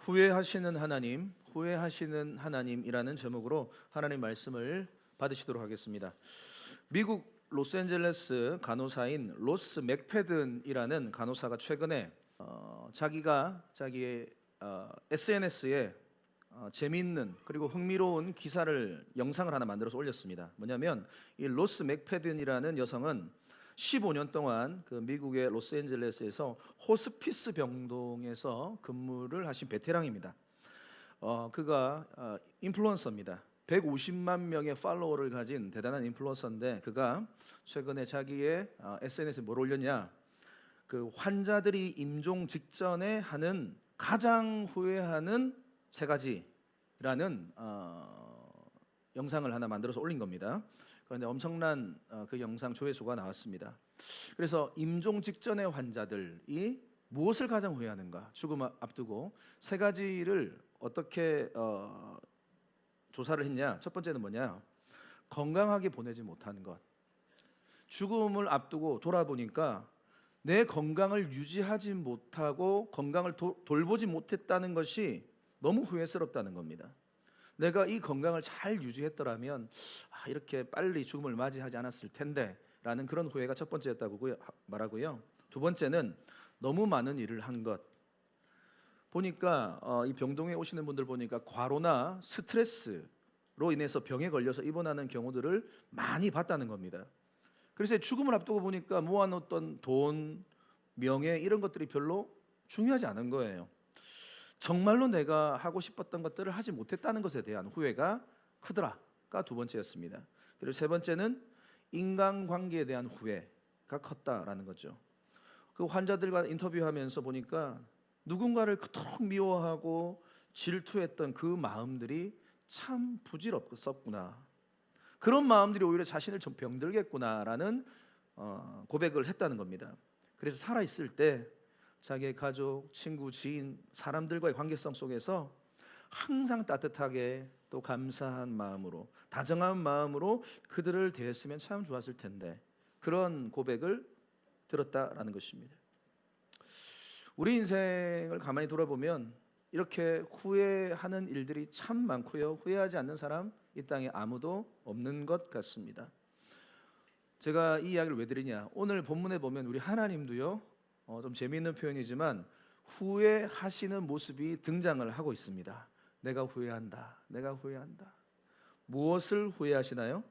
후회하시는 하나님, 후회하시는 하나님이라는 제목으로 하나님 말씀을 받으시도록 하겠습니다. 미국 로스앤젤레스 간호사인 로스 맥패든이라는 간호사가 최근에 자기가 자기의 SNS에 재미있는 그리고 흥미로운 기사를 영상을 하나 만들어서 올렸습니다. 뭐냐면 이 로스 맥패든이라는 여성은 15년 동안 그 미국의 로스앤젤레스에서 호스피스 병동에서 근무를 하신 베테랑입니다. 그가 인플루언서입니다. 150만 명의 팔로워를 가진 대단한 인플루언서인데, 그가 최근에 자기의 SNS에 뭘 올렸냐? 그 환자들이 임종 직전에 하는 가장 후회하는 세 가지라는 영상을 하나 만들어서 올린 겁니다. 그런데 엄청난 그 영상 조회수가 나왔습니다. 그래서 임종 직전의 환자들이 무엇을 가장 후회하는가, 죽음 앞두고 세 가지를 어떻게 조사를 했냐. 첫 번째는 뭐냐? 건강하게 보내지 못하는 것. 죽음을 앞두고 돌아보니까 내 건강을 유지하지 못하고 건강을 돌보지 못했다는 것이 너무 후회스럽다는 겁니다. 내가 이 건강을 잘 유지했더라면 이렇게 빨리 죽음을 맞이하지 않았을 텐데 라는 그런 후회가 첫 번째였다고 말하고요. 두 번째는 너무 많은 일을 한 것. 보니까 이 병동에 오시는 분들 보니까 과로나 스트레스로 인해서 병에 걸려서 입원하는 경우들을 많이 봤다는 겁니다. 그래서 죽음을 앞두고 보니까 모아놓던 돈, 명예 이런 것들이 별로 중요하지 않은 거예요. 정말로 내가 하고 싶었던 것들을 하지 못했다는 것에 대한 후회가 크더라가 두 번째였습니다. 그리고 세 번째는 인간관계에 대한 후회가 컸다라는 거죠. 그 환자들과 인터뷰하면서 보니까 누군가를 그토록 미워하고 질투했던 그 마음들이 참 부질없었구나, 그런 마음들이 오히려 자신을 좀 병들겠구나라는 고백을 했다는 겁니다. 그래서 살아있을 때 자기의 가족, 친구, 지인, 사람들과의 관계성 속에서 항상 따뜻하게 또 감사한 마음으로, 다정한 마음으로 그들을 대했으면 참 좋았을 텐데, 그런 고백을 들었다라는 것입니다. 우리 인생을 가만히 돌아보면 이렇게 후회하는 일들이 참 많고요. 후회하지 않는 사람 이 땅에 아무도 없는 것 같습니다. 제가 이 이야기를 왜 드리냐? 오늘 본문에 보면 우리 하나님도요, 좀 재미있는 표현이지만 후회하시는 모습이 등장을 하고 있습니다. 내가 후회한다, 내가 후회한다. 무엇을 후회하시나요?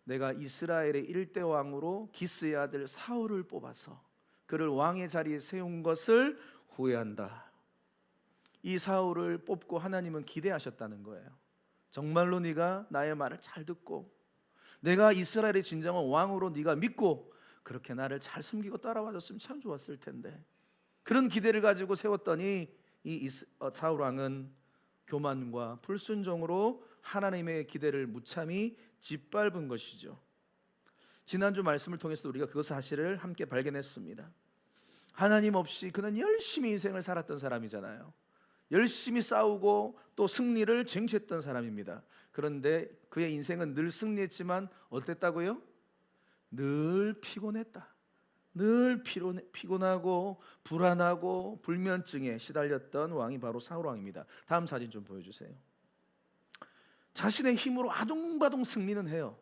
내가 이스라엘의 일대 왕으로 기스의 아들 사울을 뽑아서 그를 왕의 자리에 세운 것을 후회한다. 이 사울을 뽑고 하나님은 기대하셨다는 거예요. 정말로 네가 나의 말을 잘 듣고 내가 이스라엘의 진정한 왕으로 네가 믿고 그렇게 나를 잘 섬기고 따라와줬으면 참 좋았을 텐데, 그런 기대를 가지고 세웠더니 이 사울 왕은 교만과 불순종으로 하나님의 기대를 무참히 짓밟은 것이죠. 지난주 말씀을 통해서 우리가 그 사실을 함께 발견했습니다. 하나님 없이 그는 열심히 인생을 살았던 사람이잖아요. 열심히 싸우고 또 승리를 쟁취했던 사람입니다. 그런데 그의 인생은 늘 승리했지만 어땠다고요? 늘 피곤했다. 늘 피곤하고 불안하고 불면증에 시달렸던 왕이 바로 사울 왕입니다. 다음 사진 좀 보여주세요. 자신의 힘으로 아둥바둥 승리는 해요.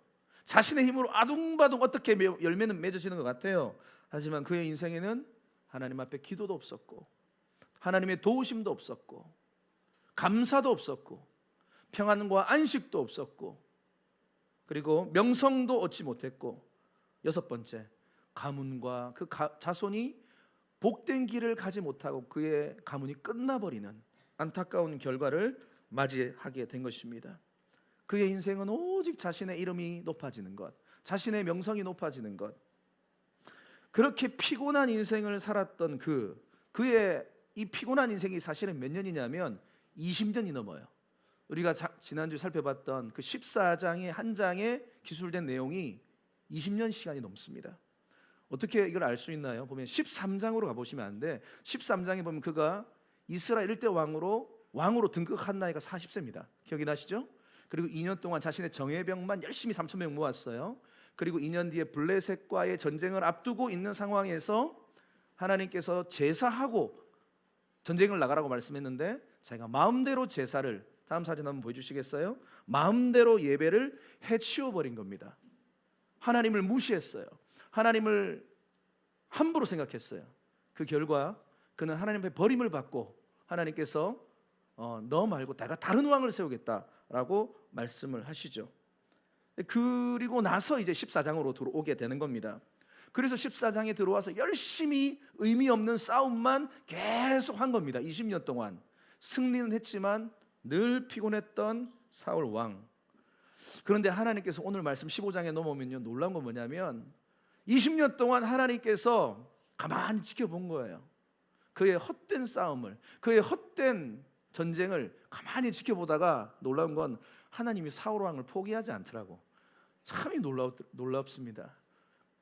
자신의 힘으로 아둥바둥 어떻게 열매는 맺어지는 것 같아요. 하지만 그의 인생에는 하나님 앞에 기도도 없었고 하나님의 도우심도 없었고 감사도 없었고 평안과 안식도 없었고 그리고 명성도 얻지 못했고, 여섯 번째, 가문과 그 자손이 복된 길을 가지 못하고 그의 가문이 끝나버리는 안타까운 결과를 맞이하게 된 것입니다. 그의 인생은 오직 자신의 이름이 높아지는 것, 자신의 명성이 높아지는 것, 그렇게 피곤한 인생을 살았던 그의 이 피곤한 인생이 사실은 몇 년이냐면 20년이 넘어요. 우리가 지난주 살펴봤던 그 14장의 한 장에 기술된 내용이 20년 시간이 넘습니다. 어떻게 이걸 알 수 있나요? 보면 13장으로 가보시면 안 돼. 13장에 보면 그가 이스라엘 일대 왕으로 등극한 나이가 40세입니다. 기억이 나시죠? 그리고 2년 동안 자신의 정예병만 열심히 3,000명 모았어요. 그리고 2년 뒤에 블레셋과의 전쟁을 앞두고 있는 상황에서 하나님께서 제사하고 전쟁을 나가라고 말씀했는데 자기가 마음대로 제사를, 다음 사진 한번 보여주시겠어요? 마음대로 예배를 해치워 버린 겁니다. 하나님을 무시했어요. 하나님을 함부로 생각했어요. 그 결과 그는 하나님 앞에 버림을 받고 하나님께서 너 말고 내가 다른 왕을 세우겠다라고 말씀을 하시죠. 그리고 나서 이제 14장으로 들어오게 되는 겁니다. 그래서 14장에 들어와서 열심히 의미 없는 싸움만 계속 한 겁니다. 20년 동안 승리는 했지만 늘 피곤했던 사울 왕. 그런데 하나님께서 오늘 말씀 15장에 넘어오면요, 놀라운 건 뭐냐면 20년 동안 하나님께서 가만히 지켜본 거예요. 그의 헛된 싸움을, 그의 헛된 전쟁을 가만히 지켜보다가 놀라운 건 하나님이 사울 왕을 포기하지 않더라고. 참이 놀랍습니다.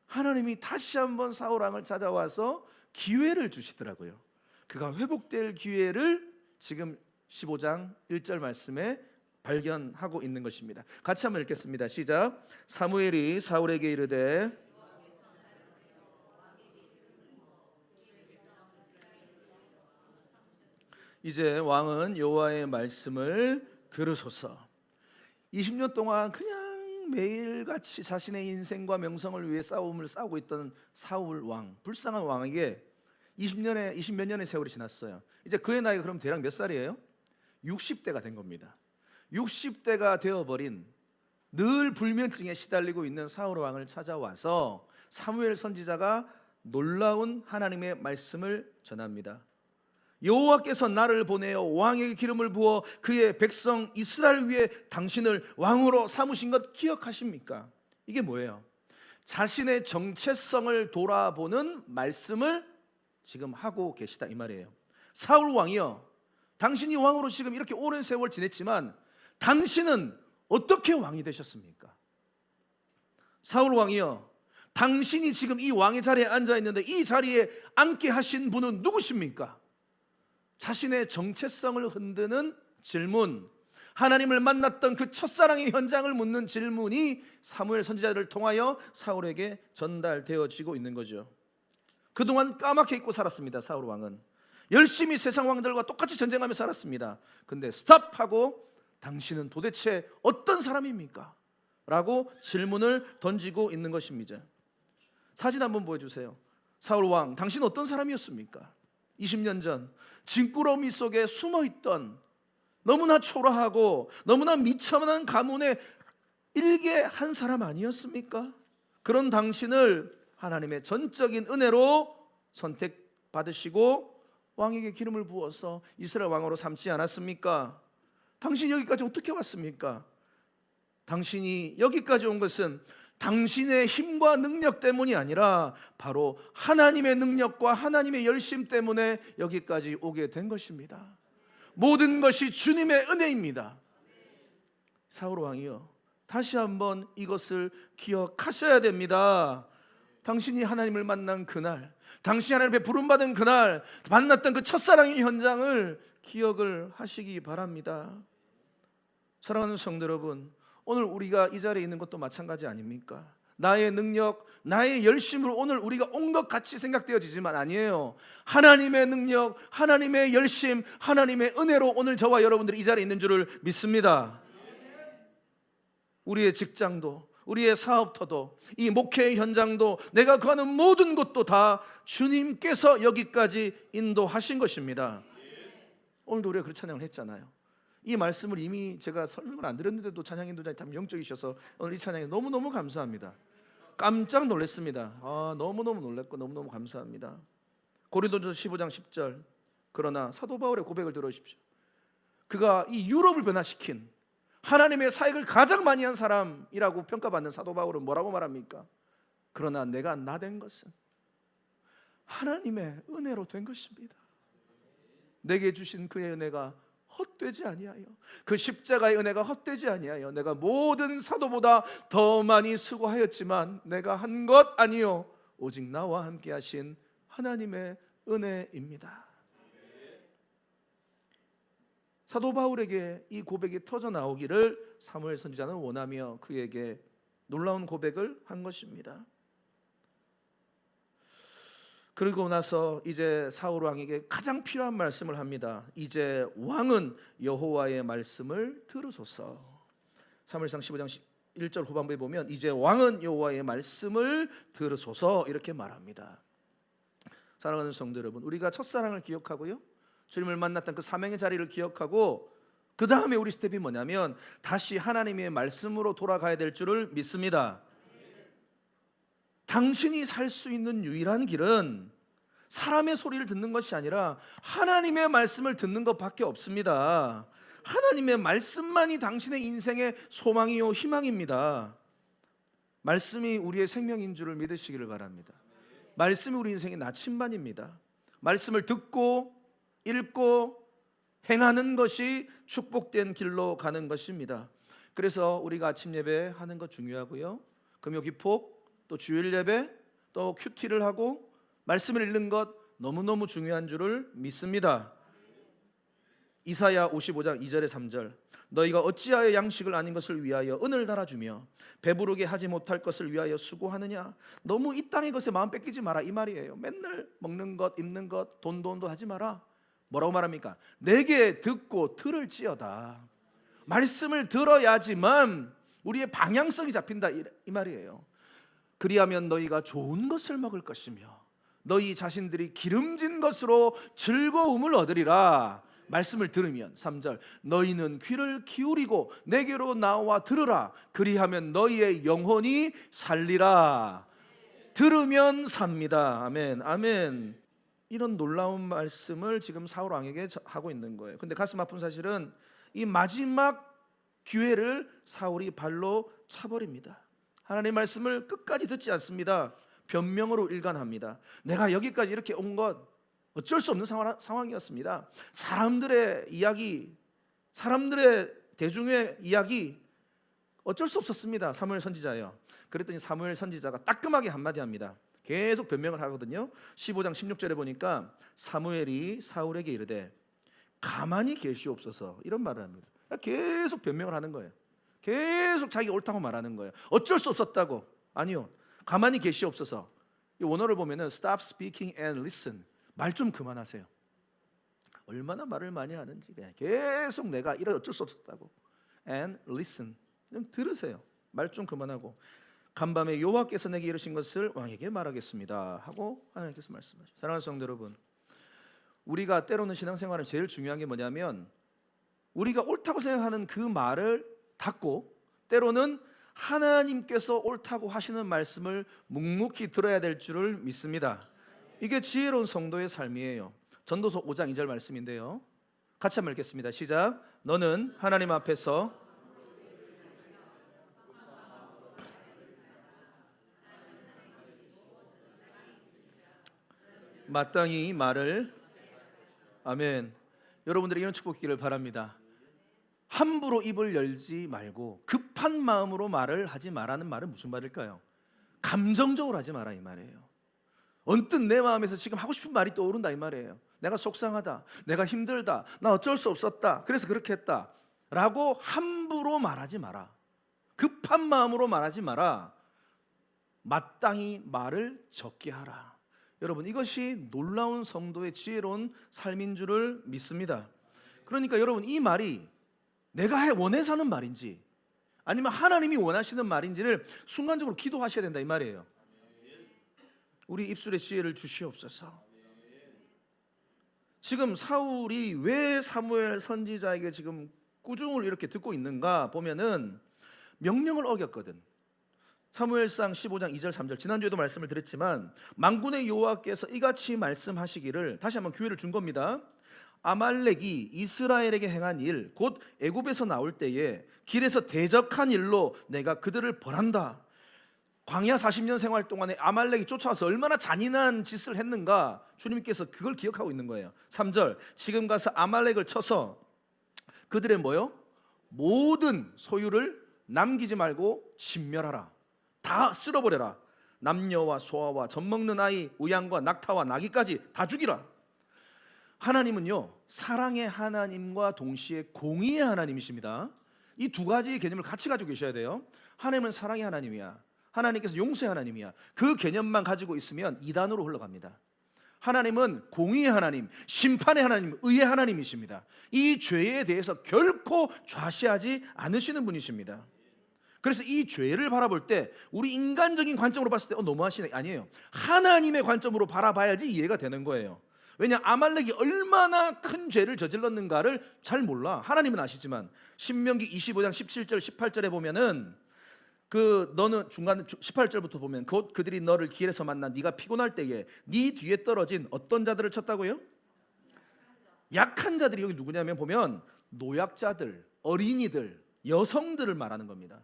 하나님이 다시 한번 사울 왕을 찾아와서 기회를 주시더라고요. 그가 회복될 기회를 지금 15장 1절 말씀에 발견하고 있는 것입니다. 같이 한번 읽겠습니다. 시작. 사무엘이 사울에게 이르되 이제 왕은 여호와의 말씀을 들으소서. 20년 동안 그냥 매일같이 자신의 인생과 명성을 위해 싸움을 싸우고 있던 사울 왕, 불쌍한 왕에게 20몇 년의 세월이 지났어요. 이제 그의 나이가 그럼 대략 몇 살이에요? 60대가 된 겁니다. 60대가 되어버린, 늘 불면증에 시달리고 있는 사울 왕을 찾아와서 사무엘 선지자가 놀라운 하나님의 말씀을 전합니다. 여호와께서 나를 보내어 왕에게 기름을 부어 그의 백성 이스라엘 위에 당신을 왕으로 삼으신 것 기억하십니까? 이게 뭐예요? 자신의 정체성을 돌아보는 말씀을 지금 하고 계시다 이 말이에요. 사울 왕이요, 당신이 왕으로 지금 이렇게 오랜 세월 지냈지만 당신은 어떻게 왕이 되셨습니까? 사울 왕이요, 당신이 지금 이 왕의 자리에 앉아 있는데 이 자리에 앉게 하신 분은 누구십니까? 자신의 정체성을 흔드는 질문, 하나님을 만났던 그 첫사랑의 현장을 묻는 질문이 사무엘 선지자를 통하여 사울에게 전달되어지고 있는 거죠. 그동안 까맣게 잊고 살았습니다. 사울 왕은 열심히 세상 왕들과 똑같이 전쟁하며 살았습니다. 근데 스탑하고 당신은 도대체 어떤 사람입니까? 라고 질문을 던지고 있는 것입니다. 사진 한번 보여주세요. 사울 왕, 당신은 어떤 사람이었습니까? 20년 전 진꾸러미 속에 숨어있던 너무나 초라하고 너무나 미천한 가문의 일개 한 사람 아니었습니까? 그런 당신을 하나님의 전적인 은혜로 선택받으시고 왕에게 기름을 부어서 이스라엘 왕으로 삼지 않았습니까? 당신이 여기까지 어떻게 왔습니까? 당신이 여기까지 온 것은 당신의 힘과 능력 때문이 아니라 바로 하나님의 능력과 하나님의 열심 때문에 여기까지 오게 된 것입니다. 모든 것이 주님의 은혜입니다. 사울 왕이요, 다시 한번 이것을 기억하셔야 됩니다. 당신이 하나님을 만난 그날, 당신이 하나님 앞에 부름받은 그날 만났던 그 첫사랑의 현장을 기억을 하시기 바랍니다. 사랑하는 성도 여러분, 오늘 우리가 이 자리에 있는 것도 마찬가지 아닙니까? 나의 능력, 나의 열심으로 오늘 우리가 온 것 같이 생각되어지지만 아니에요. 하나님의 능력, 하나님의 열심, 하나님의 은혜로 오늘 저와 여러분들이 이 자리에 있는 줄을 믿습니다. 우리의 직장도, 우리의 사업터도, 이 목회의 현장도, 내가 거하는 모든 것도 다 주님께서 여기까지 인도하신 것입니다. 오늘도 우리가 그런 찬양을 했잖아요. 이 말씀을 이미 제가 설명을 안 드렸는데도 찬양 인도자님 참 영적이셔서 오늘 이 찬양에 너무너무 감사합니다. 깜짝 놀랐습니다. 너무너무 놀랐고 너무너무 감사합니다. 고린도전서 15장 10절, 그러나 사도 바울의 고백을 들어주십시오. 그가 이 유럽을 변화시킨 하나님의 사역을 가장 많이 한 사람이라고 평가받는 사도 바울은 뭐라고 말합니까? 그러나 내가 나 된 것은 하나님의 은혜로 된 것입니다. 내게 주신 그의 은혜가 헛되지 아니하여, 그 십자가의 은혜가 헛되지 아니하여 내가 모든 사도보다 더 많이 수고하였지만 내가 한 것 아니요 오직 나와 함께 하신 하나님의 은혜입니다. 사도 바울에게 이 고백이 터져 나오기를 사무엘 선지자는 원하며 그에게 놀라운 고백을 한 것입니다. 그리고 나서 이제 사울 왕에게 가장 필요한 말씀을 합니다. 이제 왕은 여호와의 말씀을 들으소서. 사무엘상 15장 1절 후반부에 보면 이제 왕은 여호와의 말씀을 들으소서 이렇게 말합니다. 사랑하는 성도 여러분, 우리가 첫사랑을 기억하고요, 주님을 만났던 그 사명의 자리를 기억하고 그 다음에 우리 스텝이 뭐냐면 다시 하나님의 말씀으로 돌아가야 될 줄을 믿습니다. 당신이 살 수 있는 유일한 길은 사람의 소리를 듣는 것이 아니라 하나님의 말씀을 듣는 것밖에 없습니다. 하나님의 말씀만이 당신의 인생의 소망이요 희망입니다. 말씀이 우리의 생명인 줄을 믿으시기를 바랍니다. 말씀이 우리 인생의 나침반입니다. 말씀을 듣고 읽고 행하는 것이 축복된 길로 가는 것입니다. 그래서 우리가 아침 예배 하는 것 중요하고요, 금요 기폭 또 주일 예배 또 큐티를 하고 말씀을 읽는 것 너무너무 중요한 줄을 믿습니다. 이사야 55장 2절에 3절, 너희가 어찌하여 양식을 아닌 것을 위하여 은을 달아주며 배부르게 하지 못할 것을 위하여 수고하느냐. 너무 이 땅의 것에 마음 뺏기지 마라 이 말이에요. 맨날 먹는 것 입는 것 돈도 하지 마라. 뭐라고 말합니까? 내게 듣고 들을지어다. 말씀을 들어야지만 우리의 방향성이 잡힌다 이 말이에요. 그리하면 너희가 좋은 것을 먹을 것이며 너희 자신들이 기름진 것으로 즐거움을 얻으리라. 말씀을 들으면 3절, 너희는 귀를 기울이고 내게로 나와 들으라. 그리하면 너희의 영혼이 살리라. 들으면 삽니다. 아멘, 아멘. 이런 놀라운 말씀을 지금 사울 왕에게 하고 있는 거예요. 근데 가슴 아픈 사실은 이 마지막 기회를 사울이 발로 차버립니다. 하나님의 말씀을 끝까지 듣지 않습니다. 변명으로 일관합니다. 내가 여기까지 이렇게 온 것 어쩔 수 없는 상황이었습니다. 사람들의 이야기, 사람들의 대중의 이야기 어쩔 수 없었습니다. 사무엘 선지자예요. 그랬더니 사무엘 선지자가 따끔하게 한마디 합니다. 계속 변명을 하거든요. 15장 16절에 보니까 사무엘이 사울에게 이르되 가만히 계시옵소서 이런 말을 합니다. 계속 변명을 하는 거예요. 계속 자기가 옳다고 말하는 거예요. 어쩔 수 없었다고. 아니요, 가만히 계시옵소서. 이 원어를 보면은 stop speaking and listen. 말 좀 그만하세요. 얼마나 말을 많이 하는지 그냥 계속 내가 이런 어쩔 수 없었다고. And listen. 좀 들으세요. 말 좀 그만하고 간밤에 여호와께서 내게 이르신 것을 왕에게 말하겠습니다 하고 하나님께서 말씀하셨어요. 사랑하는 성도 여러분, 우리가 때로는 신앙생활은 제일 중요한 게 뭐냐면 우리가 옳다고 생각하는 그 말을 닫고 때로는 하나님께서 옳다고 하시는 말씀을 묵묵히 들어야 될 줄을 믿습니다. 이게 지혜로운 성도의 삶이에요. 전도서 5장 2절 말씀인데요, 같이 한번 읽겠습니다. 시작. 너는 하나님 앞에서 마땅히 말을, 아멘. 여러분들이 이런 축복 있기를 바랍니다. 함부로 입을 열지 말고 급한 마음으로 말을 하지 마라는 말은 무슨 말일까요? 감정적으로 하지 마라 이 말이에요. 언뜻 내 마음에서 지금 하고 싶은 말이 떠오른다 이 말이에요. 내가 속상하다, 내가 힘들다, 나 어쩔 수 없었다, 그래서 그렇게 했다 라고 함부로 말하지 마라. 급한 마음으로 말하지 마라. 마땅히 말을 적게 하라. 여러분, 이것이 놀라운 성도의 지혜로운 삶인 줄을 믿습니다. 그러니까 여러분, 이 말이 내가 원해서 하는 말인지 아니면 하나님이 원하시는 말인지를 순간적으로 기도하셔야 된다 이 말이에요. 우리 입술의 지혜를 주시옵소서. 지금 사울이 왜 사무엘 선지자에게 지금 꾸중을 이렇게 듣고 있는가 보면은 명령을 어겼거든. 사무엘상 15장 2절 3절 지난주에도 말씀을 드렸지만 만군의 여호와께서 이같이 말씀하시기를, 다시 한번 기회를 준 겁니다. 아말렉이 이스라엘에게 행한 일, 곧 애굽에서 나올 때에 길에서 대적한 일로 내가 그들을 벌한다. 광야 40년 생활 동안에 아말렉이 쫓아와서 얼마나 잔인한 짓을 했는가 주님께서 그걸 기억하고 있는 거예요. 3절 지금 가서 아말렉을 쳐서 그들의 뭐요? 모든 소유를 남기지 말고 진멸하라. 다 쓸어버려라. 남녀와 소아와 젖먹는 아이, 우양과 낙타와 나귀까지 다 죽이라. 하나님은요, 사랑의 하나님과 동시에 공의의 하나님이십니다. 이 두 가지의 개념을 같이 가지고 계셔야 돼요. 하나님은 사랑의 하나님이야, 하나님께서 용서의 하나님이야. 그 개념만 가지고 있으면 이단으로 흘러갑니다. 하나님은 공의의 하나님, 심판의 하나님, 의의 하나님이십니다. 이 죄에 대해서 결코 좌시하지 않으시는 분이십니다. 그래서 이 죄를 바라볼 때 우리 인간적인 관점으로 봤을 때 너무하시네, 아니에요. 하나님의 관점으로 바라봐야지 이해가 되는 거예요. 왜냐, 아말렉이 얼마나 큰 죄를 저질렀는가를 잘 몰라. 하나님은 아시지만 신명기 25장 17절 18절에 보면은 너는 중간 18절부터 보면 그들이 너를 길에서 만나 네가 피곤할 때에 네 뒤에 떨어진 어떤 자들을 쳤다고요? 약한 자들이 여기 누구냐면 보면 노약자들, 어린이들, 여성들을 말하는 겁니다.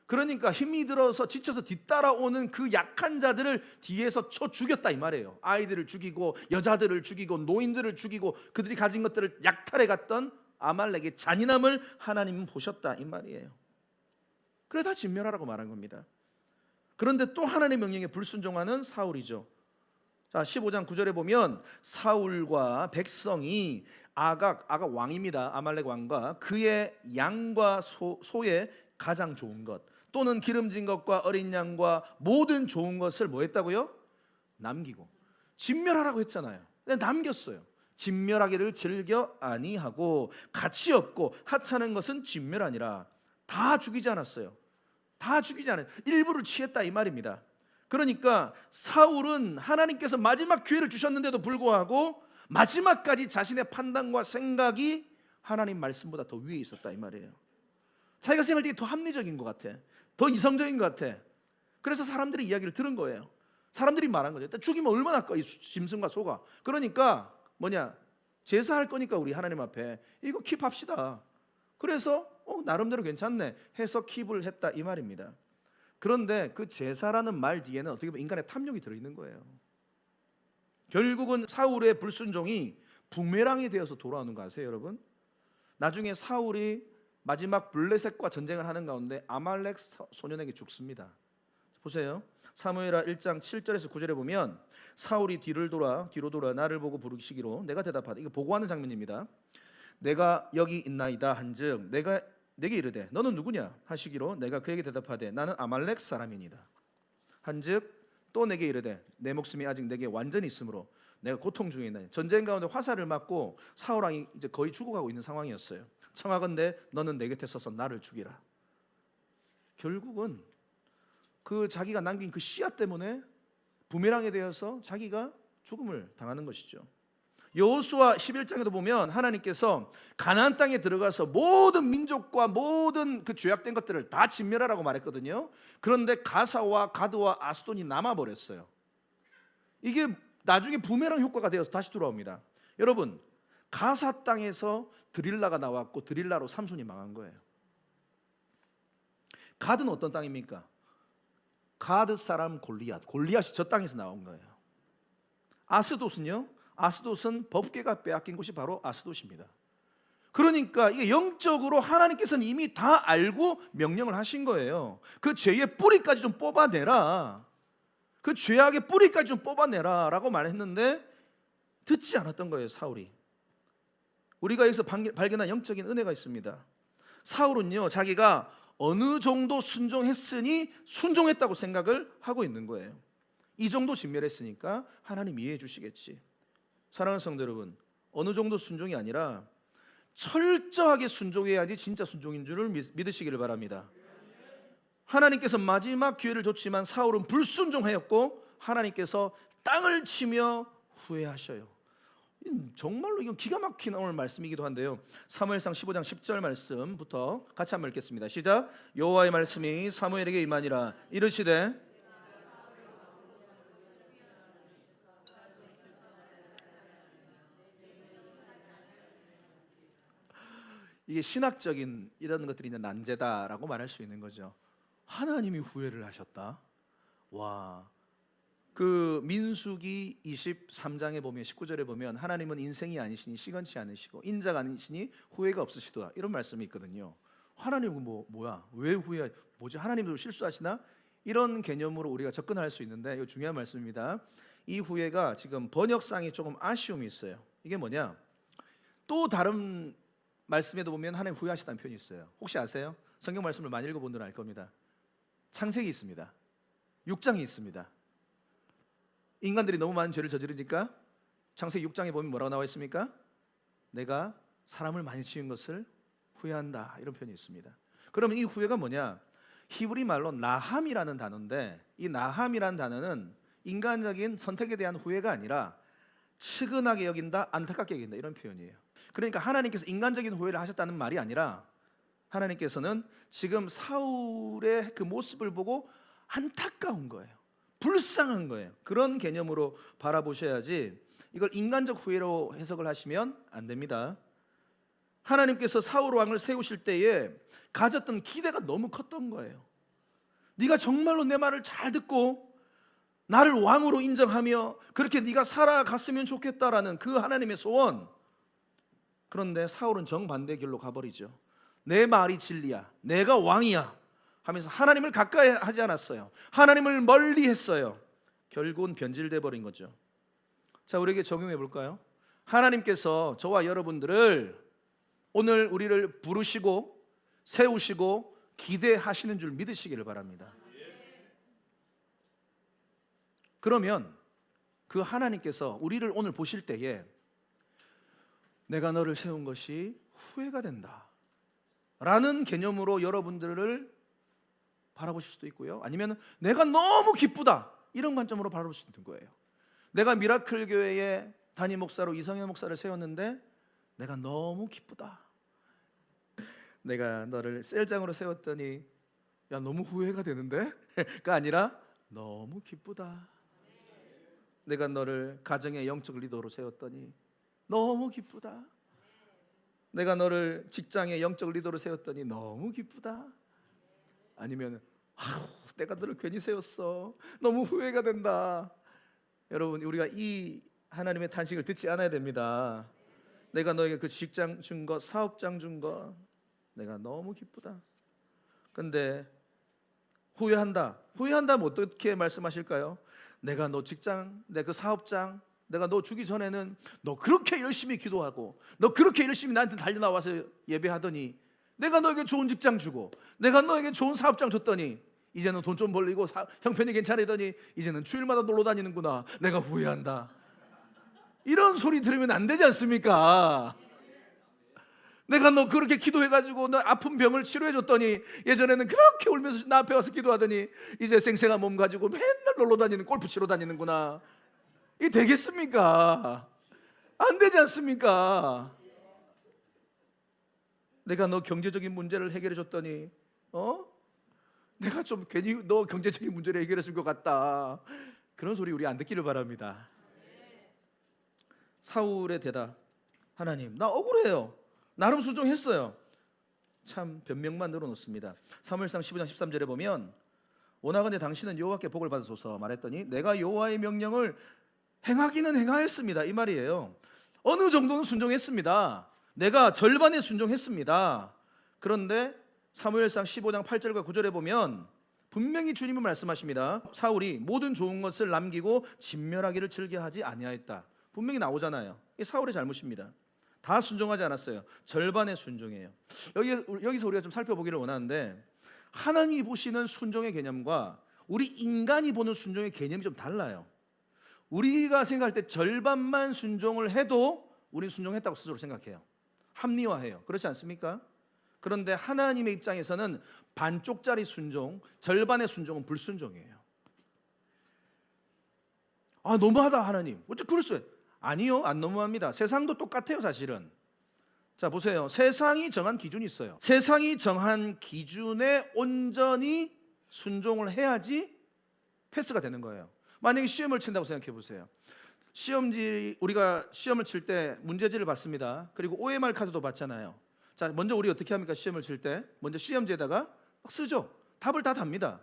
그러니까 힘이 들어서 지쳐서 뒤따라오는 그 약한 자들을 뒤에서 쳐 죽였다 이 말이에요. 아이들을 죽이고 여자들을 죽이고 노인들을 죽이고 그들이 가진 것들을 약탈해 갔던 아말렉의 잔인함을 하나님은 보셨다 이 말이에요. 그래 다 진멸하라고 말한 겁니다. 그런데 또 하나님의 명령에 불순종하는 사울이죠. 자, 15장 9절에 보면 사울과 백성이 아각 왕입니다. 아말렉 왕과 그의 양과 소의 가장 좋은 것 또는 기름진 것과 어린 양과 모든 좋은 것을 뭐 했다고요? 남기고 진멸하라고 했잖아요. 근데 남겼어요. 진멸하기를 즐겨 아니하고 가치 없고 하찮은 것은 진멸 아니라 다 죽이지 않았어요. 다 죽이지 않아요. 일부를 취했다 이 말입니다. 그러니까 사울은 하나님께서 마지막 기회를 주셨는데도 불구하고 마지막까지 자신의 판단과 생각이 하나님 말씀보다 더 위에 있었다 이 말이에요. 자기가 생각할 때 더 합리적인 것 같아. 더 이성적인 것 같아. 그래서 사람들이 이야기를 들은 거예요. 사람들이 말한 거죠. 죽이면 얼마나 아까 이 짐승과 소가. 그러니까 제사할 거니까 우리 하나님 앞에 이거 킵합시다. 그래서 나름대로 괜찮네 해서 킵을 했다 이 말입니다. 그런데 그 제사라는 말 뒤에는 어떻게 보면 인간의 탐욕이 들어있는 거예요. 결국은 사울의 불순종이 부메랑이 되어서 돌아오는 거 아세요 여러분? 나중에 사울이 마지막 블레셋과 전쟁을 하는 가운데 아말렉 소년에게 죽습니다. 보세요. 사무엘하 1장 7절에서 9절에 보면 사울이 뒤로 돌아 나를 보고 부르시기로 내가 대답하되, 이거 보고하는 장면입니다. 내가 여기 있나이다 한즉 내가 내게 이르되 너는 누구냐 하시기로 내가 그에게 대답하되 나는 아말렉 사람이니이다 한즉 또 내게 이르되 내 목숨이 아직 내게 완전히 있으므로 내가 고통 중에 있나니. 전쟁 가운데 화살을 맞고 사울 왕이 이제 거의 죽어가고 있는 상황이었어요. 청하건대 너는 내 곁에 서서 나를 죽이라. 결국은 그 자기가 남긴 그 씨앗 때문에 부메랑에 대해서 자기가 죽음을 당하는 것이죠. 여호수아 11장에도 보면 하나님께서 가나안 땅에 들어가서 모든 민족과 모든 그 죄악된 것들을 다 진멸하라고 말했거든요. 그런데 가사와 가드와 아스돈이 남아버렸어요. 이게 나중에 부메랑 효과가 되어서 다시 돌아옵니다. 여러분, 가사 땅에서 드릴라가 나왔고 드릴라로 삼손이 망한 거예요. 가드는 어떤 땅입니까? 가드 사람 골리앗이 저 땅에서 나온 거예요. 아스돗은요? 아스돗은 법궤가 빼앗긴 곳이 바로 아스돗입니다. 그러니까 이게 영적으로 하나님께서는 이미 다 알고 명령을 하신 거예요. 그 죄의 뿌리까지 좀 뽑아내라. 그 죄악의 뿌리까지 좀 뽑아내라 라고 말했는데 듣지 않았던 거예요, 사울이. 우리가 여기서 발견한 영적인 은혜가 있습니다. 사울은요, 자기가 어느 정도 순종했으니 순종했다고 생각을 하고 있는 거예요. 이 정도 진멸했으니까 하나님 이해해 주시겠지. 사랑하는 성도 여러분, 어느 정도 순종이 아니라 철저하게 순종해야지 진짜 순종인 줄을 믿으시기를 바랍니다. 하나님께서 마지막 기회를 줬지만 사울은 불순종하였고 하나님께서 땅을 치며 후회하셔요. 정말로 이건 기가 막힌 오늘 말씀이기도 한데요. 사무엘상 15장 10절 말씀부터 같이 한번 읽겠습니다. 시작. 여호와의 말씀이 사무엘에게 임하니라. 이르시되 이게 신학적인 이런 것들이 있는 난제다라고 말할 수 있는 거죠. 하나님이 후회를 하셨다. 와, 그 민수기 23장에 보면 19절에 보면 하나님은 인생이 아니시니 시건치 않으시고 인자가 아니시니 후회가 없으시도다 이런 말씀이 있거든요. 하나님은 뭐야? 왜 후회? 뭐지? 하나님도 실수하시나? 이런 개념으로 우리가 접근할 수 있는데 이거 중요한 말씀입니다. 이 후회가 지금 번역상이 조금 아쉬움이 있어요. 이게 뭐냐? 또 다른 말씀에도 보면 하나님 후회하시다는 표현이 있어요. 혹시 아세요? 성경 말씀을 많이 읽어본 분은 알 겁니다. 창세기 있습니다. 6장이 있습니다. 인간들이 너무 많은 죄를 저지르니까 창세기 6장에 보면 뭐라고 나와 있습니까? 내가 사람을 많이 지은 것을 후회한다, 이런 표현이 있습니다. 그러면 이 후회가 뭐냐? 히브리 말로 나함이라는 단어인데, 이 나함이라는 단어는 인간적인 선택에 대한 후회가 아니라 측은하게 여긴다, 안타깝게 여긴다, 이런 표현이에요. 그러니까 하나님께서 인간적인 후회를 하셨다는 말이 아니라 하나님께서는 지금 사울의 그 모습을 보고 안타까운 거예요. 불쌍한 거예요. 그런 개념으로 바라보셔야지 이걸 인간적 후회로 해석을 하시면 안 됩니다. 하나님께서 사울 왕을 세우실 때에 가졌던 기대가 너무 컸던 거예요. 네가 정말로 내 말을 잘 듣고 나를 왕으로 인정하며 그렇게 네가 살아갔으면 좋겠다라는 그 하나님의 소원. 그런데 사울은 정반대 길로 가버리죠. 내 말이 진리야, 내가 왕이야 하면서 하나님을 가까이 하지 않았어요. 하나님을 멀리 했어요. 결국은 변질돼 버린 거죠. 자, 우리에게 적용해 볼까요? 하나님께서 저와 여러분들을 오늘 우리를 부르시고 세우시고 기대하시는 줄 믿으시기를 바랍니다. 그러면 그 하나님께서 우리를 오늘 보실 때에 내가 너를 세운 것이 후회가 된다 라는 개념으로 여러분들을 바라보실 수도 있고요, 아니면 내가 너무 기쁘다, 이런 관점으로 바라볼 수도 있는 거예요. 내가 미라클 교회의 담임 목사로 이성현 목사를 세웠는데 내가 너무 기쁘다. 내가 너를 셀장으로 세웠더니 야, 너무 후회가 되는데? 가 아니라 너무 기쁘다. 내가 너를 가정의 영적 리더로 세웠더니 너무 기쁘다. 내가 너를 직장의 영적 리더로 세웠더니 너무 기쁘다. 아니면 내가 너를 괜히 세웠어, 너무 후회가 된다. 여러분, 우리가 이 하나님의 탄식을 듣지 않아야 됩니다. 내가 너에게 그 직장 준 것, 사업장 준 것, 내가 너무 기쁘다. 근데 후회한다. 후회한다면 어떻게 말씀하실까요? 내가 너 직장, 내 그 사업장, 내가 너 주기 전에는 너 그렇게 열심히 기도하고 너 그렇게 열심히 나한테 달려나와서 예배하더니 내가 너에게 좋은 직장 주고 내가 너에게 좋은 사업장 줬더니 이제는 돈 좀 벌리고 형편이 괜찮으더니 이제는 주일마다 놀러 다니는구나. 내가 후회한다. 이런 소리 들으면 안 되지 않습니까? 내가 너 그렇게 기도해가지고 너 아픈 병을 치료해줬더니 예전에는 그렇게 울면서 나 앞에 와서 기도하더니 이제 생생한 몸 가지고 맨날 놀러 다니는, 골프 치러 다니는구나. 이게 되겠습니까? 안 되지 않습니까? 내가 너 경제적인 문제를 해결해줬더니 내가 좀 괜히 너 경제적인 문제를 해결해줄 것 같다. 그런 소리 우리 안 듣기를 바랍니다. 사울의 대답, 하나님 나 억울해요. 나름 순종했어요. 참 변명만 늘어놓습니다. 사무엘상 15장 13절에 보면 원하건대 당신은 여호와께 복을 받으소서 말했더니 내가 여호와의 명령을 행하기는 행하였습니다, 이 말이에요. 어느 정도는 순종했습니다. 내가 절반에 순종했습니다. 그런데 사무엘상 15장 8절과 9절에 보면 분명히 주님은 말씀하십니다. 사울이 모든 좋은 것을 남기고 진멸하기를 즐겨하지 아니하였다. 분명히 나오잖아요. 이게 사울의 잘못입니다. 다 순종하지 않았어요. 절반의 순종이에요. 여기서 우리가 좀 살펴보기를 원하는데, 하나님이 보시는 순종의 개념과 우리 인간이 보는 순종의 개념이 좀 달라요. 우리가 생각할 때 절반만 순종을 해도 우리는 순종했다고 스스로 생각해요. 합리화해요. 그렇지 않습니까? 그런데 하나님의 입장에서는 반쪽짜리 순종, 절반의 순종은 불순종이에요. 아, 너무하다 하나님. 어떻게 그럴 수 있어요? 아니요, 안 너무합니다. 세상도 똑같아요, 사실은. 자, 보세요. 세상이 정한 기준이 있어요. 세상이 정한 기준에 온전히 순종을 해야지 패스가 되는 거예요. 만약에 시험을 친다고 생각해 보세요. 우리가 시험을 칠 때 문제지를 받습니다. 그리고 OMR 카드도 받잖아요. 자, 먼저 우리 어떻게 합니까? 시험을 칠 때 먼저 시험지에다가 쓰죠. 답을 다 답니다.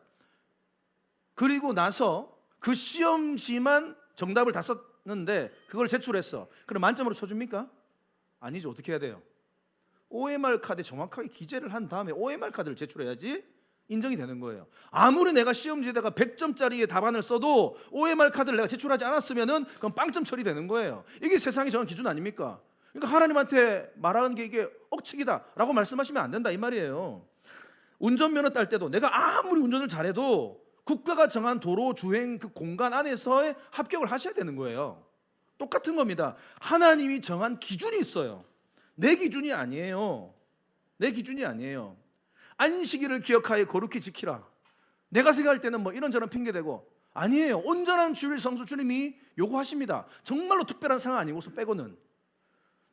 그리고 나서 그 시험지만 정답을 다 썼는데 그걸 제출했어. 그럼 만점으로 쳐줍니까? 아니죠. 어떻게 해야 돼요? OMR 카드에 정확하게 기재를 한 다음에 OMR 카드를 제출해야지 인정이 되는 거예요. 아무리 내가 시험지에다가 100점짜리의 답안을 써도 OMR 카드를 내가 제출하지 않았으면은 그건 빵점 처리되는 거예요. 이게 세상이 정한 기준 아닙니까? 그러니까 하나님한테 말하는 게 이게 억측이다라고 말씀하시면 안 된다, 이 말이에요. 운전면허 딸 때도 내가 아무리 운전을 잘해도 국가가 정한 도로 주행 그 공간 안에서의 합격을 하셔야 되는 거예요. 똑같은 겁니다. 하나님이 정한 기준이 있어요. 내 기준이 아니에요. 내 기준이 아니에요. 안식일을 기억하여 거룩히 지키라. 내가 생각할 때는 뭐 이런저런 핑계대고, 아니에요. 온전한 주일 성수 주님이 요구하십니다. 정말로 특별한 상황 아니고서 빼고는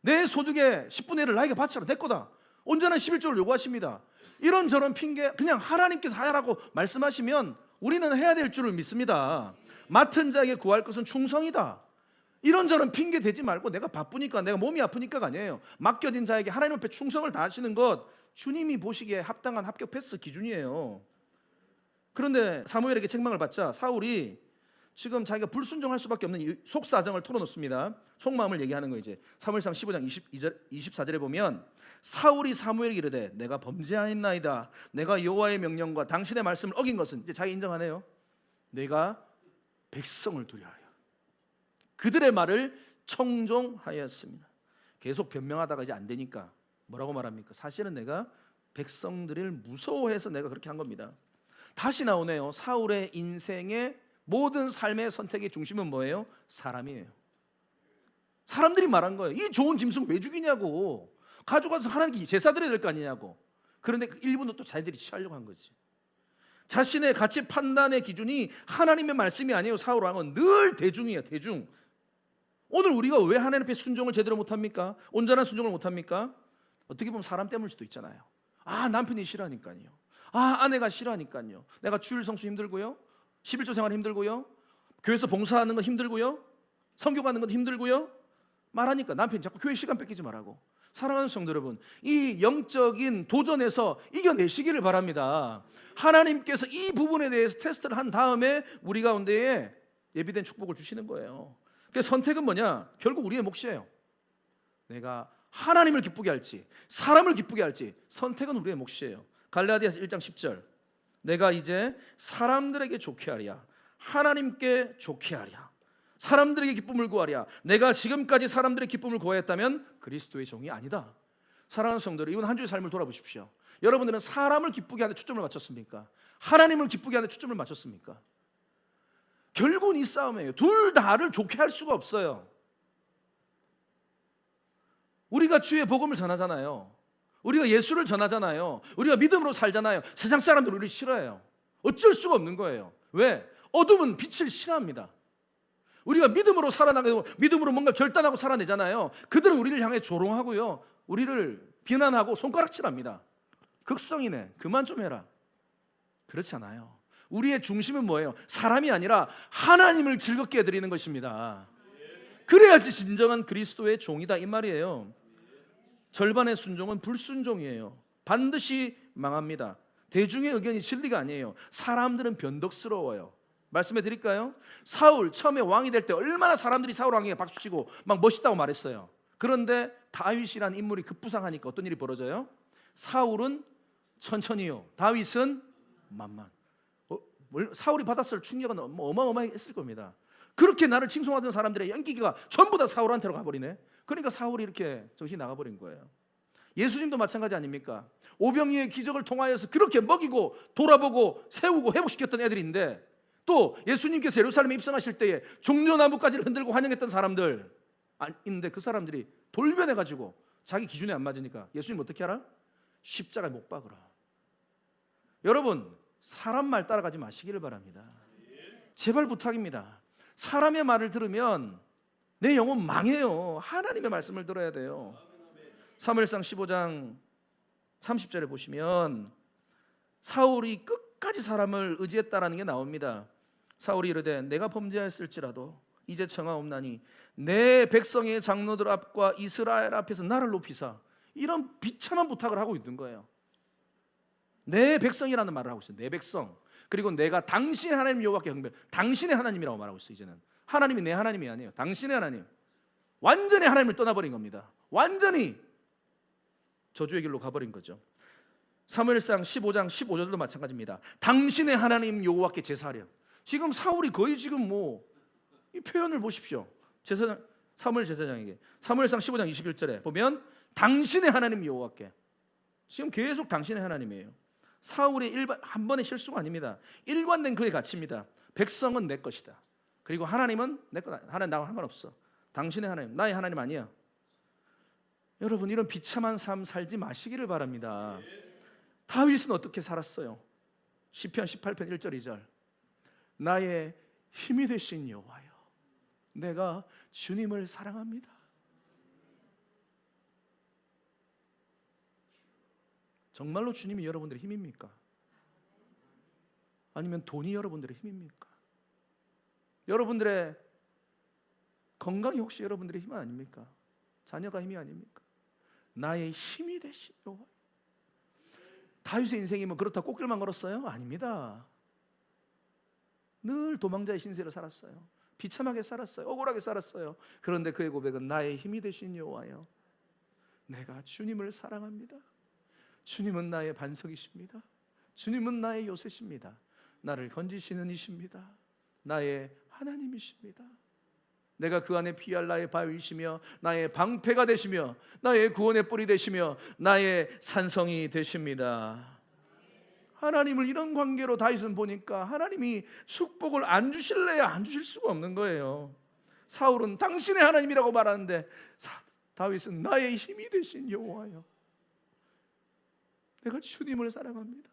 내 소득의 10분의 1을 나에게 바쳐라, 내 거다. 온전한 11조를 요구하십니다. 이런저런 핑계, 그냥 하나님께서 하라고 말씀하시면 우리는 해야 될 줄을 믿습니다. 맡은 자에게 구할 것은 충성이다. 이런저런 핑계 대지 말고 내가 바쁘니까, 내가 몸이 아프니까가 아니에요. 맡겨진 자에게 하나님 앞에 충성을 다하시는 것, 주님이 보시기에 합당한 합격 패스 기준이에요. 그런데 사무엘에게 책망을 받자 사울이 지금 자기가 불순종할 수밖에 없는 이 속사정을 털어놓습니다. 속마음을 얘기하는 거예요. 이제 사무엘상 15장 24절에 보면 사울이 사무엘에게 이르되 내가 범죄하였나이다. 내가 여호와의 명령과 당신의 말씀을 어긴 것은, 이제 자기 인정하네요. 내가 백성을 두려워하여 그들의 말을 청종하였습니다. 계속 변명하다가 이제 안 되니까 뭐라고 말합니까? 사실은 내가 백성들을 무서워해서 내가 그렇게 한 겁니다. 다시 나오네요. 사울의 인생의 모든 삶의 선택의 중심은 뭐예요? 사람이에요. 사람들이 말한 거예요. 이 좋은 짐승 왜 죽이냐고, 가져가서 하나님께 제사 드려야 될 거 아니냐고. 그런데 그 일부는 또 자기들이 취하려고 한 거지. 자신의 가치 판단의 기준이 하나님의 말씀이 아니에요. 사울 왕은 늘 대중이에요. 대중. 오늘 우리가 왜 하나님 앞에 순종을 제대로 못합니까? 온전한 순종을 못합니까? 어떻게 보면 사람 때문일 수도 있잖아요. 남편이 싫어하니까요. 아내가 싫어하니까요. 내가 주일 성수 힘들고요, 11조 생활 힘들고요, 교회에서 봉사하는 건 힘들고요, 선교 가는 건 힘들고요, 말하니까 남편이 자꾸 교회 시간 뺏기지 말라고. 사랑하는 성도 여러분, 이 영적인 도전에서 이겨내시기를 바랍니다. 하나님께서 이 부분에 대해서 테스트를 한 다음에 우리 가운데에 예비된 축복을 주시는 거예요. 그래서 선택은 뭐냐? 결국 우리의 몫이에요. 내가 하나님을 기쁘게 할지 사람을 기쁘게 할지, 선택은 우리의 몫이에요. 갈라디아서 1장 10절, 내가 이제 사람들에게 좋게 하랴 하나님께 좋게 하랴, 사람들에게 기쁨을 구하랴. 내가 지금까지 사람들의 기쁨을 구하였다면 그리스도의 종이 아니다. 사랑하는 성도들, 이번 한 주의 삶을 돌아보십시오. 여러분들은 사람을 기쁘게 하는 데 초점을 맞췄습니까? 하나님을 기쁘게 하는 데 초점을 맞췄습니까? 결국은 이 싸움이에요. 둘 다를 좋게 할 수가 없어요. 우리가 주의 복음을 전하잖아요. 우리가 예수를 전하잖아요. 우리가 믿음으로 살잖아요. 세상 사람들은 우리를 싫어해요. 어쩔 수가 없는 거예요. 왜? 어둠은 빛을 싫어합니다. 우리가 믿음으로 살아나가고 믿음으로 뭔가 결단하고 살아내잖아요. 그들은 우리를 향해 조롱하고요, 우리를 비난하고 손가락질합니다. 극성이네, 그만 좀 해라. 그렇지 않아요. 우리의 중심은 뭐예요? 사람이 아니라 하나님을 즐겁게 해드리는 것입니다. 그래야지 진정한 그리스도의 종이다, 이 말이에요. 절반의 순종은 불순종이에요. 반드시 망합니다. 대중의 의견이 진리가 아니에요. 사람들은 변덕스러워요. 말씀해 드릴까요? 사울 처음에 왕이 될 때 얼마나 사람들이 사울 왕에게 박수치고 막 멋있다고 말했어요. 그런데 다윗이라는 인물이 급부상하니까 어떤 일이 벌어져요? 사울은 천천히요, 다윗은 만만. 사울이 받았을 충격은 어마어마했을 겁니다. 그렇게 나를 칭송하던 사람들의 연기가 전부 다 사울한테로 가버리네. 그러니까 사울이 이렇게 정신이 나가버린 거예요. 예수님도 마찬가지 아닙니까? 오병이의 기적을 통하여서 그렇게 먹이고 돌아보고 세우고 회복시켰던 애들인데, 또 예수님께서 예루살렘에 입성하실 때에 종려나무까지를 흔들고 환영했던 사람들 있는데, 그 사람들이 돌변해가지고 자기 기준에 안 맞으니까 예수님 어떻게 하라? 십자가에 못 박으라. 여러분, 사람 말 따라가지 마시기를 바랍니다. 제발 부탁입니다. 사람의 말을 들으면 내 영혼 망해요. 하나님의 말씀을 들어야 돼요. 사무엘상 15장 30절에 보시면 사울이 끝까지 사람을 의지했다라는 게 나옵니다. 사울이 이르되 내가 범죄하였을지라도 이제 청하옵나니 내 백성의 장로들 앞과 이스라엘 앞에서 나를 높이사, 이런 비참한 부탁을 하고 있는 거예요. 내 백성이라는 말을 하고 있어요. 내 백성. 그리고 내가 당신의 하나님 여호와께 경배, 당신의 하나님이라고 말하고 있어요. 이제는 하나님이 내 하나님이 아니에요. 당신의 하나님. 완전히 하나님을 떠나버린 겁니다. 완전히 저주의 길로 가버린 거죠. 사무엘상 15장 15절도 마찬가지입니다. 당신의 하나님 여호와께 제사하려. 지금 사울이 거의 지금 이 표현을 보십시오. 제사장, 사무엘 제사장에게 사무엘상 15장 21절에 보면 당신의 하나님 여호와께, 지금 계속 당신의 하나님이에요. 사울의 한 번의 실수가 아닙니다. 일관된 그의 가치입니다. 백성은 내 것이다. 그리고 하나님은 내 것, 하나님 나와 상관없어. 당신의 하나님, 나의 하나님 아니야. 여러분, 이런 비참한 삶 살지 마시기를 바랍니다. 다윗은 어떻게 살았어요? 시편 18편 1절 2절. 나의 힘이 되신 여호와여, 내가 주님을 사랑합니다. 정말로 주님이 여러분들의 힘입니까? 아니면 돈이 여러분들의 힘입니까? 여러분들의 건강이 혹시 여러분들의 힘 아닙니까? 자녀가 힘이 아닙니까? 나의 힘이 되신 여호와. 다윗의 인생이 뭐 그렇다 꽃길만 걸었어요? 아닙니다. 늘 도망자의 신세로 살았어요. 비참하게 살았어요. 억울하게 살았어요. 그런데 그의 고백은 나의 힘이 되신 여호와여, 내가 주님을 사랑합니다. 주님은 나의 반석이십니다. 주님은 나의 요새십니다. 나를 건지시는 이십니다. 나의 하나님이십니다. 내가 그 안에 피할 나의 바위이시며 나의 방패가 되시며 나의 구원의 뿔이 되시며 나의 산성이 되십니다. 하나님을 이런 관계로 다윗은 보니까 하나님이 축복을 안 주실래야 안 주실 수가 없는 거예요. 사울은 당신의 하나님이라고 말하는데 다윗은 나의 힘이 되신 여호와여, 내가 주님을 사랑합니다.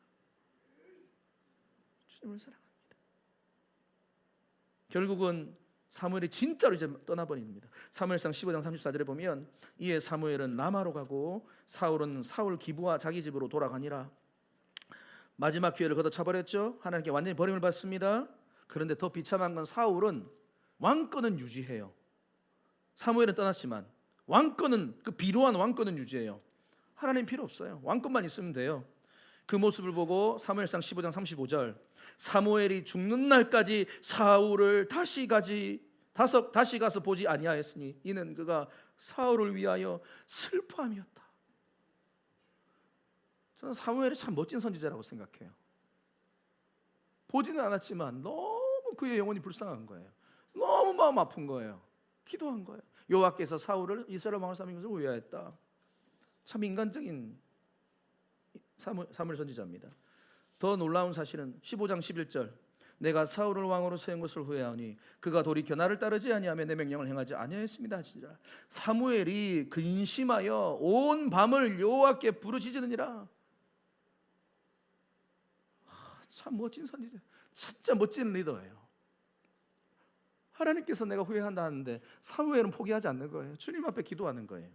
주님을 사랑합니다. 결국은 사무엘이 진짜로 이제 떠나버립니다. 사무엘상 15장 34절에 보면 이에 사무엘은 라마로 가고 사울은 사울 기브와 자기 집으로 돌아가니라. 마지막 기회를 걷어차버렸죠. 하나님께 완전히 버림을 받습니다. 그런데 더 비참한 건 사울은 왕권은 유지해요. 사무엘은 떠났지만 왕권은, 그 비로한 왕권은 유지해요. 하나님 필요 없어요. 왕권만 있으면 돼요. 그 모습을 보고 사무엘상 15장 35절, 사무엘이 죽는 날까지 사울을 다시 가서 보지 아니하였으니 이는 그가 사울을 위하여 슬퍼함이었다. 저는 사무엘이 참 멋진 선지자라고 생각해요. 보지는 않았지만 너무 그의 영혼이 불쌍한 거예요. 너무 마음 아픈 거예요. 기도한 거예요. 여호와께서 사울을 이스라엘 왕을 삼은 것을 위하였다. 참 인간적인 사무엘 선지자입니다. 더 놀라운 사실은 15장 11절, 내가 사울을 왕으로 세운 것을 후회하오니 그가 돌이켜 나를 따르지 아니하며 내 명령을 행하지 아니하였습니다 하시니라. 사무엘이 근심하여 온 밤을 여호와께 부르짖으느니라. 참 멋진 선지자, 진짜 멋진 리더예요. 하나님께서 내가 후회한다 하는데 사무엘은 포기하지 않는 거예요. 주님 앞에 기도하는 거예요.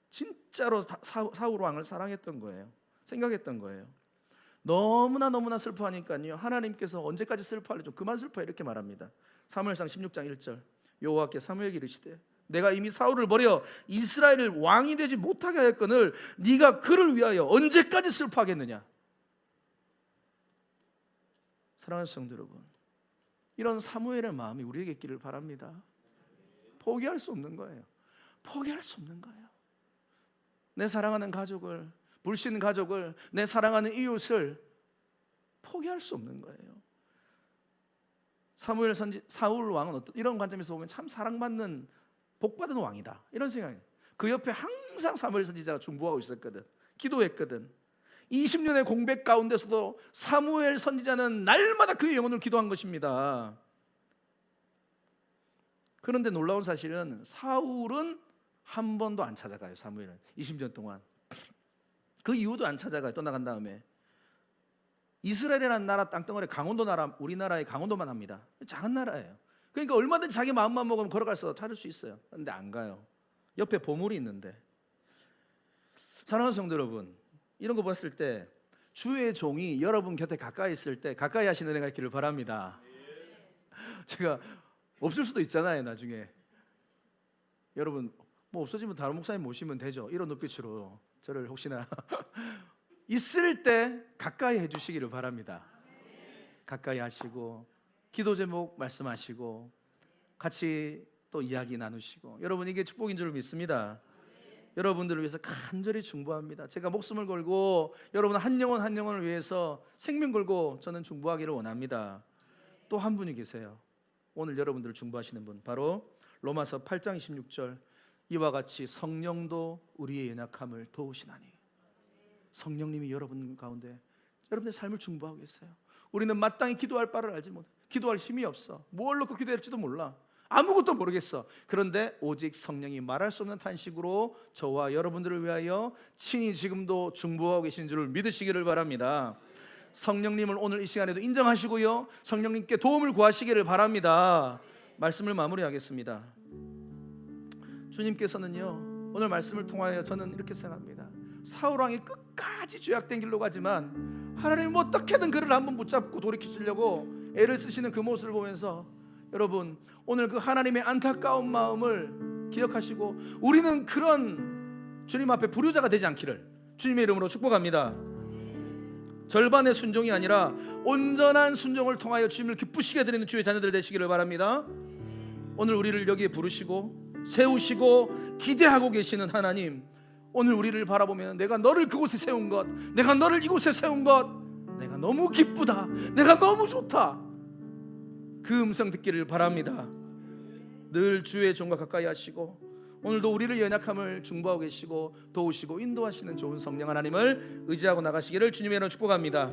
진짜로 사울 왕을 사랑했던 거예요. 생각했던 거예요. 너무나 슬퍼하니까요, 하나님께서 언제까지 슬퍼할래, 좀 그만 슬퍼해, 이렇게 말합니다. 사무엘상 16장 1절, 여호와께 사무엘에게 이르시되 내가 이미 사울을 버려 이스라엘을 왕이 되지 못하게 하였거늘 네가 그를 위하여 언제까지 슬퍼하겠느냐. 사랑하는 성도 여러분, 이런 사무엘의 마음이 우리에게 있기를 바랍니다. 포기할 수 없는 거예요. 포기할 수 없는 거예요. 내 사랑하는 가족을, 불신 가족을, 내 사랑하는 이웃을 포기할 수 없는 거예요. 사울 왕은 이런 관점에서 보면 참 사랑받는, 복받은 왕이다, 이런 생각이에요. 그 옆에 항상 사무엘 선지자가 중보하고 있었거든. 기도했거든. 20년의 공백 가운데서도 사무엘 선지자는 날마다 그의 영혼을 기도한 것입니다. 그런데 놀라운 사실은 사울은 한 번도 안 찾아가요. 사무엘은 20년 동안 그 이후도 안 찾아가요. 떠나간 다음에 이스라엘이라는 나라 땅덩어리, 강원도 나라, 우리나라의 강원도만 합니다. 작은 나라예요. 그러니까 얼마든지 자기 마음만 먹으면 걸어가서 찾을 수 있어요. 그런데 안 가요. 옆에 보물이 있는데. 사랑하는 성도 여러분, 이런 거 봤을 때 주의 종이 여러분 곁에 가까이 있을 때 가까이 하시는 은혜가 있기를 바랍니다. 제가 없을 수도 있잖아요. 나중에 여러분 뭐 없어지면 다른 목사님 모시면 되죠. 이런 눈빛으로 저를 혹시나 있을 때 가까이 해주시기를 바랍니다. 가까이 하시고 기도 제목 말씀하시고 같이 또 이야기 나누시고, 여러분 이게 축복인 줄 믿습니다. 여러분들을 위해서 간절히 중보합니다. 제가 목숨을 걸고 여러분 한 영혼 한 영혼을 위해서 생명 걸고 저는 중보하기를 원합니다. 또 한 분이 계세요. 오늘 여러분들을 중보하시는 분, 바로 로마서 8장 26절, 이와 같이 성령도 우리의 연약함을 도우시나니. 성령님이 여러분 가운데 여러분의 삶을 중보하고 계세요. 우리는 마땅히 기도할 바를 알지 못해. 기도할 힘이 없어. 뭘 놓고 기도할지도 몰라. 아무것도 모르겠어. 그런데 오직 성령이 말할 수 없는 탄식으로 저와 여러분들을 위하여 친히 지금도 중보하고 계신 줄을 믿으시기를 바랍니다. 성령님을 오늘 이 시간에도 인정하시고요, 성령님께 도움을 구하시기를 바랍니다. 말씀을 마무리하겠습니다. 주님께서는요, 오늘 말씀을 통하여 저는 이렇게 생각합니다. 사울왕이 끝까지 죄악된 길로 가지만 하나님 어떻게든 그를 한번 붙잡고 돌이키시려고 애를 쓰시는 그 모습을 보면서, 여러분 오늘 그 하나님의 안타까운 마음을 기억하시고 우리는 그런 주님 앞에 불효자가 되지 않기를 주님의 이름으로 축복합니다. 절반의 순종이 아니라 온전한 순종을 통하여 주님을 기쁘시게 드리는 주의 자녀들 되시기를 바랍니다. 오늘 우리를 여기에 부르시고 세우시고 기대하고 계시는 하나님, 오늘 우리를 바라보면 내가 너를 그곳에 세운 것, 내가 너를 이곳에 세운 것, 내가 너무 기쁘다, 내가 너무 좋다, 그 음성 듣기를 바랍니다. 늘 주의 종과 가까이 하시고 오늘도 우리를 연약함을 중보하고 계시고 도우시고 인도하시는 좋은 성령 하나님을 의지하고 나가시기를 주님의 이름으로 축복합니다.